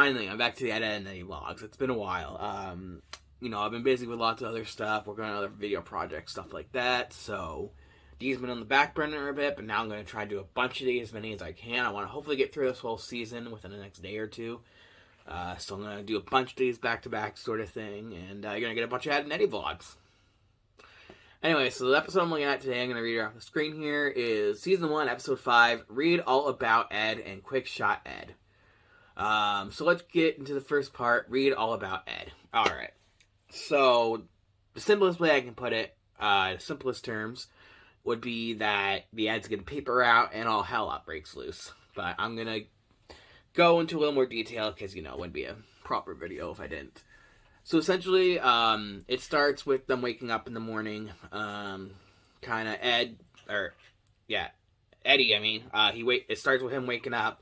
finally, I'm back to the Eddy and Eddy vlogs. It's been a while. I've been busy with lots of other stuff, working on other video projects, stuff like that. So these have been on the back burner a bit, but now I'm going to try to do a bunch of these, as many as I can. I want to hopefully get through this whole season within the next day or two. So I'm going to do a bunch of these back-to-back sort of thing, and you're going to get a bunch of Eddy and Eddy vlogs. Anyway, so the episode I'm looking at today, I'm going to read it off the screen here, is Season 1, Episode 5, Read All About Ed and Quick Shot Ed. So let's get into the first part, Read All About Ed. Alright. So, the simplest way I can put it, the simplest terms, would be that the Ed's getting paper out and all hell breaks loose. But I'm going to go into a little more detail because, it wouldn't be a proper video if I didn't. So essentially, it starts with them waking up in the morning, Eddy, it starts with him waking up,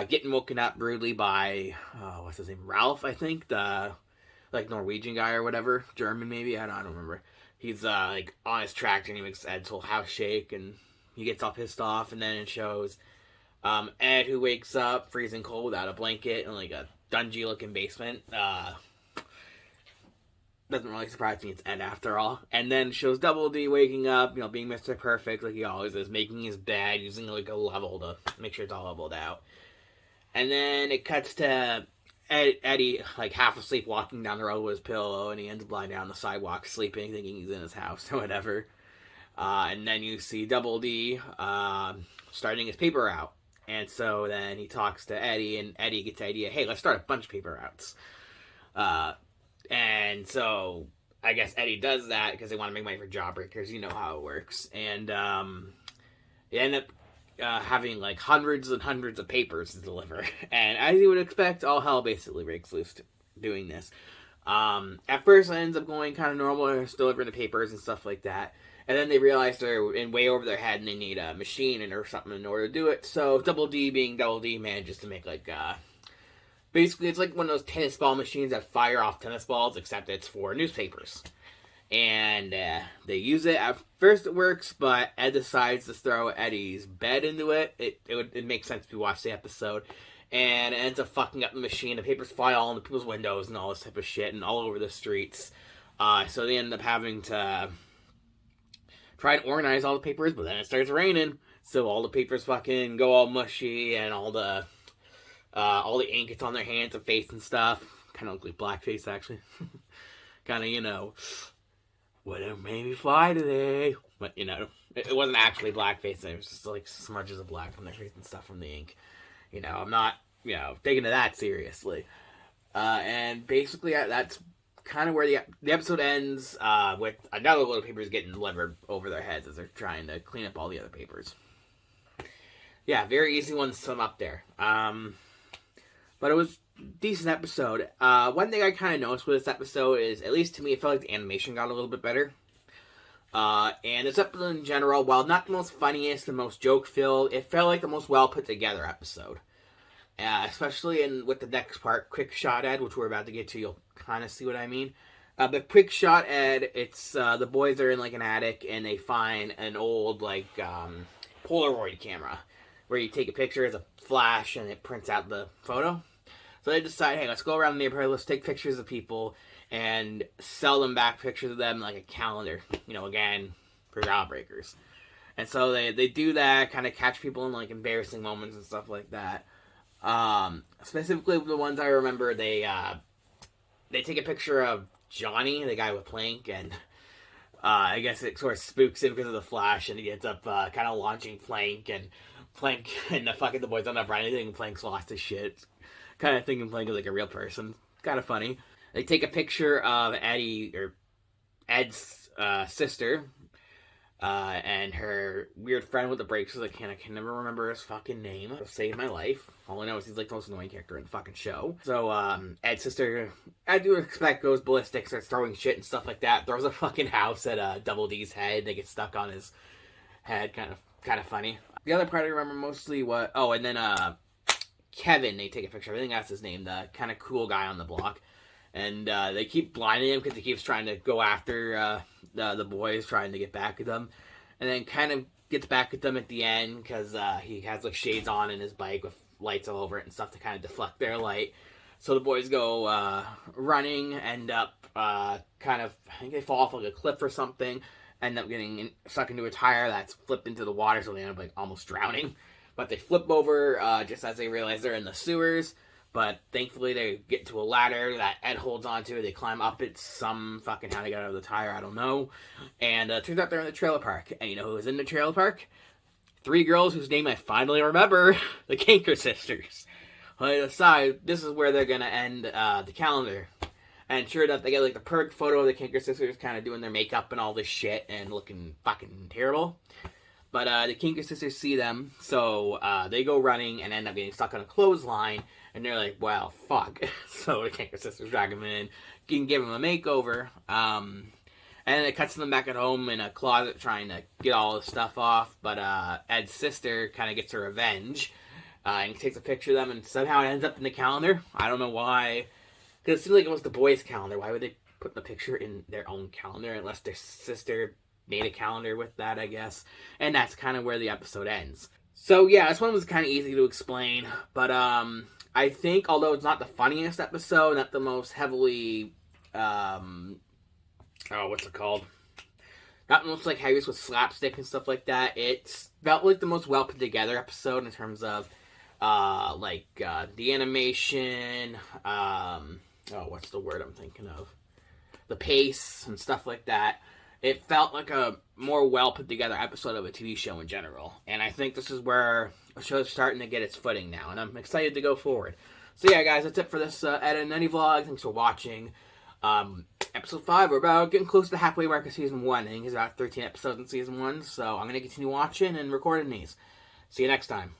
getting woken up rudely by, what's his name, Ralph, I think, the, Norwegian guy or whatever, German maybe, I don't remember. He's, on his tractor and he makes Ed's whole house shake, and he gets all pissed off, and then it shows, Ed, who wakes up freezing cold without a blanket in, a dungy-looking basement, doesn't really surprise me, it's Ed after all. And then shows Double D waking up, being Mr. Perfect like he always is, making his bed, using a level to make sure it's all leveled out. And then it cuts to Eddy, half asleep, walking down the road with his pillow, and he ends up lying down on the sidewalk, sleeping, thinking he's in his house or whatever. And then you see Double D starting his paper out. And so then he talks to Eddy, and Eddy gets the idea, hey, let's start a bunch of paper outs. And so, I guess Eddy does that because they want to make money for Jawbreakers. You know how it works. And they end up having hundreds and hundreds of papers to deliver. And as you would expect, all hell basically breaks loose doing this. At first, it ends up going kind of normal. They're still delivering the papers and stuff like that. And then they realize they're in way over their head and they need a machine or something in order to do it. So Double D, being Double D, manages to make basically, it's like one of those tennis ball machines that fire off tennis balls, except it's for newspapers. And they use it. At first it works, but Ed decides to throw Eddy's bed into it. It makes sense if you watch the episode. And it ends up fucking up the machine. The papers fly all into people's windows and all this type of shit and all over the streets. So they end up having to try and organize all the papers, but then it starts raining. So all the papers fucking go all mushy and all the ink gets on their hands and face and stuff. Kind of look like blackface, actually. Kind of, whatever made me fly today. But, it wasn't actually blackface. It was just, smudges of black on their face and stuff from the ink. I'm not, taking it that seriously. And basically, that's kind of where the episode ends, with another load of papers getting delivered over their heads as they're trying to clean up all the other papers. Yeah, very easy one to sum up there. But it was a decent episode. One thing I kind of noticed with this episode is, at least to me, it felt like the animation got a little bit better. And this episode in general, while not the most funniest, the most joke-filled, it felt like the most well-put-together episode. Especially with the next part, Quick Shot Ed, which we're about to get to, you'll kind of see what I mean. But Quick Shot Ed, it's, the boys are in, an attic, and they find an old, Polaroid camera, where you take a picture as a flash, and it prints out the photo. So they decide, hey, let's go around the neighborhood, let's take pictures of people, and sell them back pictures of them like a calendar, again, for Jawbreakers. And so they do that, kind of catch people in, embarrassing moments and stuff like that. Specifically, the ones I remember, they take a picture of Johnny, the guy with Plank, and I guess it sort of spooks him because of the flash, and he ends up kind of launching Plank and the boys don't have anything, and Plank's lost his shit. Kind of thinking Plank is like a real person. Kind of funny. They take a picture of Ed's sister, and her weird friend with the braces. I can never remember his fucking name. It'll save my life. All I know is he's the most annoying character in the fucking show. So, Ed's sister, I do expect, goes ballistic, starts throwing shit and stuff like that. Throws a fucking house at Double D's head. They get stuck on his head. Kind of funny. The other part I remember mostly was... Oh, and then, Kevin, they take a picture of. I think that's his name. The kind of cool guy on the block. And, they keep blinding him because he keeps trying to go after, the boys, trying to get back at them. And then kind of gets back at them at the end because, he has, shades on in his bike with lights all over it and stuff to kind of deflect their light. So the boys go running, end up I think they fall off like a cliff or something, end up getting stuck into a tire that's flipped into the water, so they end up like almost drowning. But they flip over just as they realize they're in the sewers. But thankfully they get to a ladder that Ed holds onto. They climb up it some fucking how they got out of the tire, I don't know. And turns out they're in the trailer park. And you know who was in the trailer park? 3 girls whose name I finally remember. The Kanker sisters. On the side, this is where they're going to end the calendar. And sure enough, they get like the perfect photo of the Kanker sisters kind of doing their makeup and all this shit and looking fucking terrible. But the Kanker sisters see them, so they go running and end up getting stuck on a clothesline. And they're like, well, fuck. So the Kanker sisters drag them in, can give them a makeover. And then it cuts them back at home in a closet trying to get all the stuff off. But Ed's sister kind of gets her revenge. And takes a picture of them, and somehow it ends up in the calendar. I don't know why. Because it seems like it was the boys' calendar. Why would they put the picture in their own calendar unless their sister made a calendar with that, I guess. And that's kind of where the episode ends. So yeah, this one was kind of easy to explain. But I think, although it's not the funniest episode, not the most heavily, what's it called? Not the most like heaviest with slapstick and stuff like that. It felt like the most well put together episode in terms of the animation, what's the word I'm thinking of? The pace and stuff like that. It felt like a more well put together episode of a TV show in general. And I think this is where the show's starting to get its footing now. And I'm excited to go forward. So yeah, guys, that's it for this Ed and Eddy vlog. Thanks for watching. Episode 5, we're about getting close to the halfway mark of Season 1. I think there's about 13 episodes in Season 1. So I'm going to continue watching and recording these. See you next time.